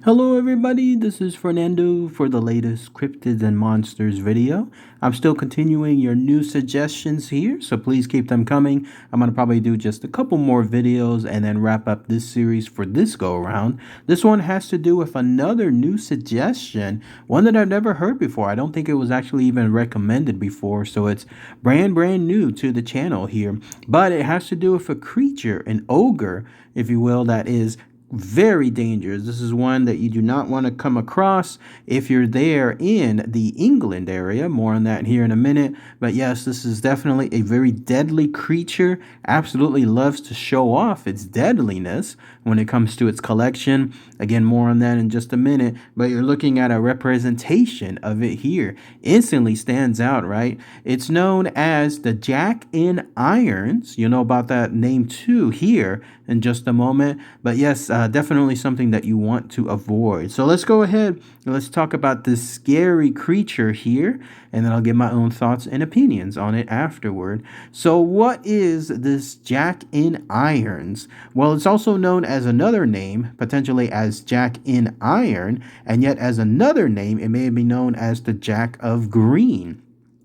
Hello everybody, this is Fernando for the latest Cryptids and Monsters video. I'm still continuing your new suggestions here, so please keep them coming. I'm going to probably do just a couple more videos and then wrap up this series for this go around. This one has to do with another new suggestion, one that I've never heard before. I don't think it was actually even recommended before, so it's brand new to the channel here. But it has to do with a creature, an ogre, if you will, that is very dangerous. This is one that you do not want to come across if you're there in the England area. More on that here in a minute. But yes, this is definitely a very deadly creature. Absolutely loves to show off its deadliness when it comes to its collection. Again, more on that in just a minute. But you're looking at a representation of it here. Instantly stands out, right? It's known as the Jack in Irons. You know about that name too here in just a moment. But yes, definitely something that you want to avoid. So let's go ahead and let's talk about this scary creature here, and then I'll give my own thoughts and opinions on it afterward. So what is this Jack in Irons? Well, it's also known as another name, potentially as Jack in Iron, and yet as another name, it may be known as the Jack of Green.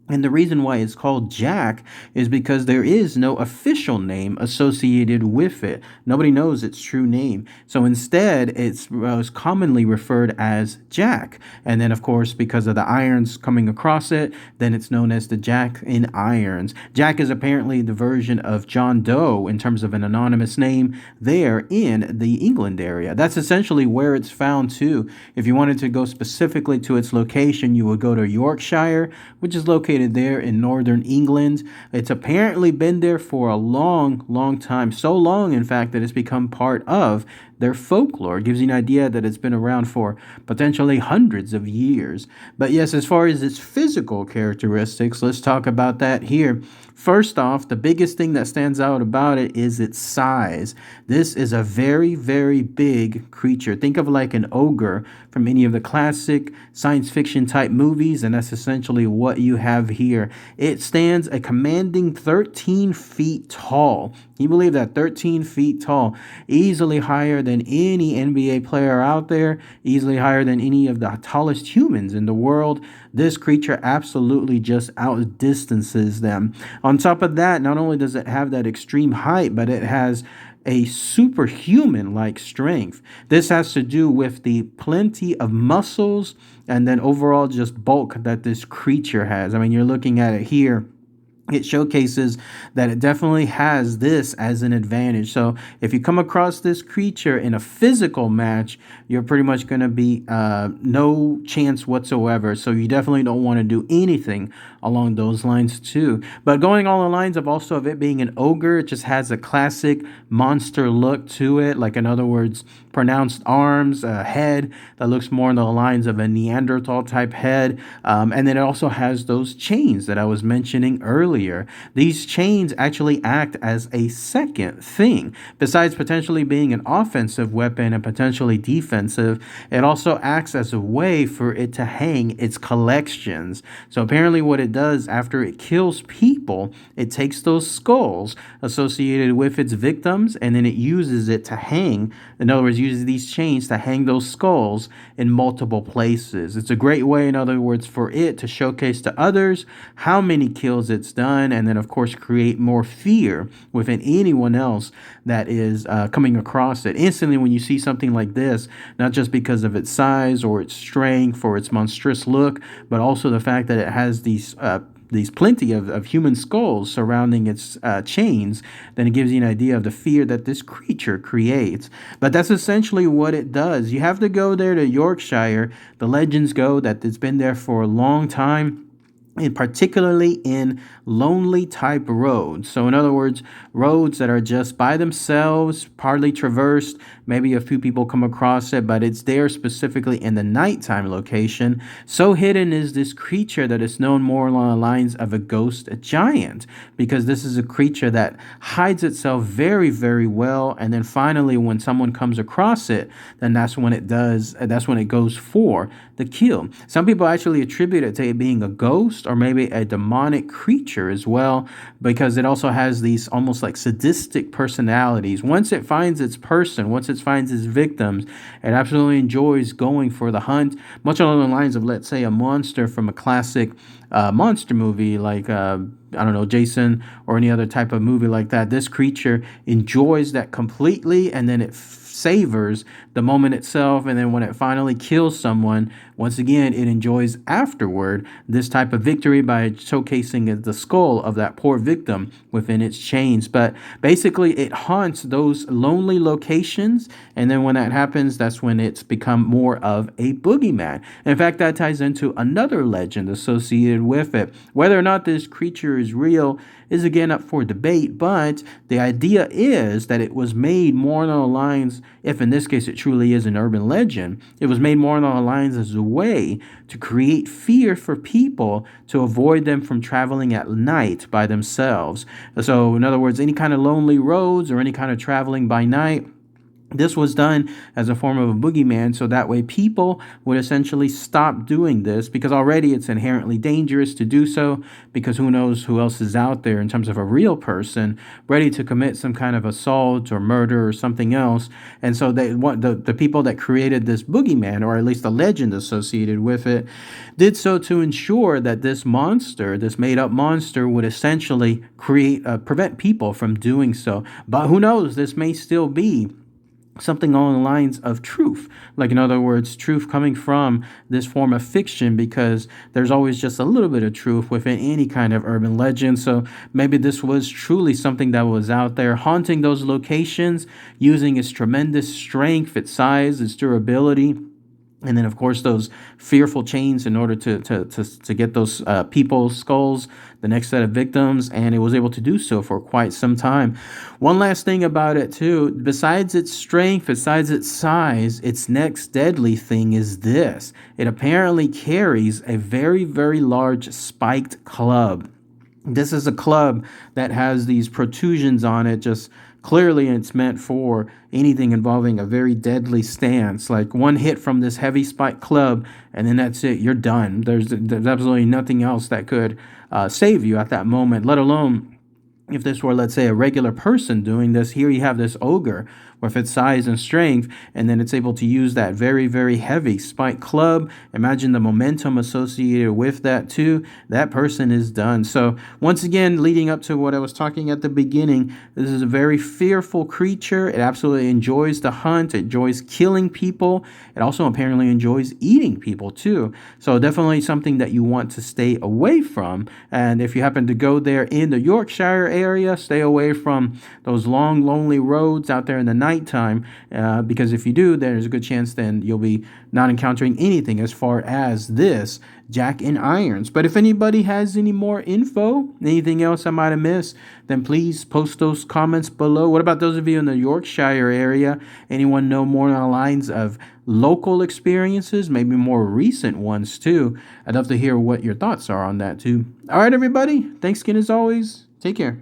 And the reason why it's called Jack is because there is no official name associated with it. Nobody knows its true name. So instead, it's commonly referred as Jack. And then, of course, because of the irons coming across it, then it's known as the Jack in Irons. Jack is apparently the version of John Doe in terms of an anonymous name there in the England area. That's essentially where it's found too. If you wanted to go specifically to its location, you would go to Yorkshire, which is located there in northern England. It's apparently been there for a long time. So long, in fact, that it's become part of their folklore. It gives you an idea that it's been around for potentially hundreds of years. But yes, as far as its physical characteristics, let's talk about that here. First off, the biggest thing that stands out about it is its size. This is a very big creature. Think of like an ogre from any of the classic science fiction type movies, and that's essentially what you have here. It stands a commanding 13 feet tall. Can you believe that? 13 feet tall. Easily higher than any NBA player out there. Easily higher than any of the tallest humans in the world. This creature absolutely just outdistances them. On top of that, not only does it have that extreme height, but it has a superhuman-like strength. This has to do with the plenty of muscles and then overall just bulk that this creature has. I mean, you're looking at it here. It showcases that it definitely has this as an advantage. So if you come across this creature in a physical match, you're pretty much going to be no chance whatsoever. So you definitely don't want to do anything along those lines too. But going on the lines of also of it being an ogre, it just has a classic monster look to it. Like, in other words, pronounced arms, a head that looks more in the lines of a Neanderthal type head. And then it also has those chains that I was mentioning earlier. These chains actually act as a second thing. Besides potentially being an offensive weapon and potentially defensive, it also acts as a way for it to hang its collections. So apparently what it does after it kills people, it takes those skulls associated with its victims and then it uses it to hang. In other words, uses these chains to hang those skulls in multiple places. It's a great way, in other words, for it to showcase to others how many kills it's done, and then, of course, create more fear within anyone else that is coming across it. Instantly, when you see something like this, not just because of its size or its strength or its monstrous look, but also the fact that it has these plenty of human skulls surrounding its chains, then it gives you an idea of the fear that this creature creates. But that's essentially what it does. You have to go there to Yorkshire. The legends go that it's been there for a long time, and particularly in lonely type roads. So in other words, roads that are just by themselves, hardly traversed, maybe a few people come across it, but it's there specifically in the nighttime location. So hidden is this creature that is known more along the lines of a ghost giant, because this is a creature that hides itself very well, and then finally when someone comes across it, then that's when it goes for the kill. Some people actually attribute it to it being a ghost or maybe a demonic creature as well, because it also has these almost like sadistic personalities. Once it finds its person, once it's hunts, finds his victims. It absolutely enjoys going for the hunt, much along the lines of, let's say, a monster from a classic monster movie like I don't know, Jason or any other type of movie like that. This creature enjoys that completely, and then it savors the moment itself, and then when it finally kills someone, once again it enjoys afterward this type of victory by showcasing the skull of that poor victim within its chains. But basically it haunts those lonely locations, and then when that happens, that's when it's become more of a boogeyman. In fact, that ties into another legend associated with it. Whether or not this creature is real is again up for debate, but the idea is that it was made more along the lines, if in this case it truly is an urban legend, it was made more along the lines as a way to create fear for people to avoid them from traveling at night by themselves. So in other words, any kind of lonely roads or any kind of traveling by night, this was done as a form of a boogeyman, so that way people would essentially stop doing this, because already it's inherently dangerous to do so, because who knows who else is out there in terms of a real person ready to commit some kind of assault or murder or something else. And so they want the people that created this boogeyman, or at least the legend associated with it, did so to ensure that this monster, this made-up monster, would essentially prevent people from doing so. But who knows, this may still be something along the lines of truth, like in other words, truth coming from this form of fiction, because there's always just a little bit of truth within any kind of urban legend. So maybe this was truly something that was out there haunting those locations, using its tremendous strength, its size, its durability, and then, of course, those fearful chains in order to get those people's skulls, the next set of victims, and it was able to do so for quite some time. One last thing about it, too, besides its strength, besides its size, its next deadly thing is this. It apparently carries a very, very large spiked club. This is a club that has these protrusions on it, just clearly it's meant for anything involving a very deadly stance. Like one hit from this heavy spiked club, and then that's it. You're done. There's absolutely nothing else that could save you at that moment, let alone if this were, let's say, a regular person doing this. Here you have this ogre with its size and strength, and then it's able to use that very, very heavy spiked club. Imagine the momentum associated with that too. That person is done. So once again, leading up to what I was talking at the beginning, this is a very fearful creature. It absolutely enjoys the hunt. It enjoys killing people. It also apparently enjoys eating people too. So definitely something that you want to stay away from. And if you happen to go there in the Yorkshire area, stay away from those long, lonely roads out there in the nighttime, because if you do, there's a good chance then you'll be not encountering anything as far as this jack in irons. But if anybody has any more info, anything else I might have missed, then please post those comments below. What about those of you in the Yorkshire area? Anyone know more on the lines of local experiences, maybe more recent ones too? I'd love to hear what your thoughts are on that too. All right, everybody. Thanks again as always. Take care.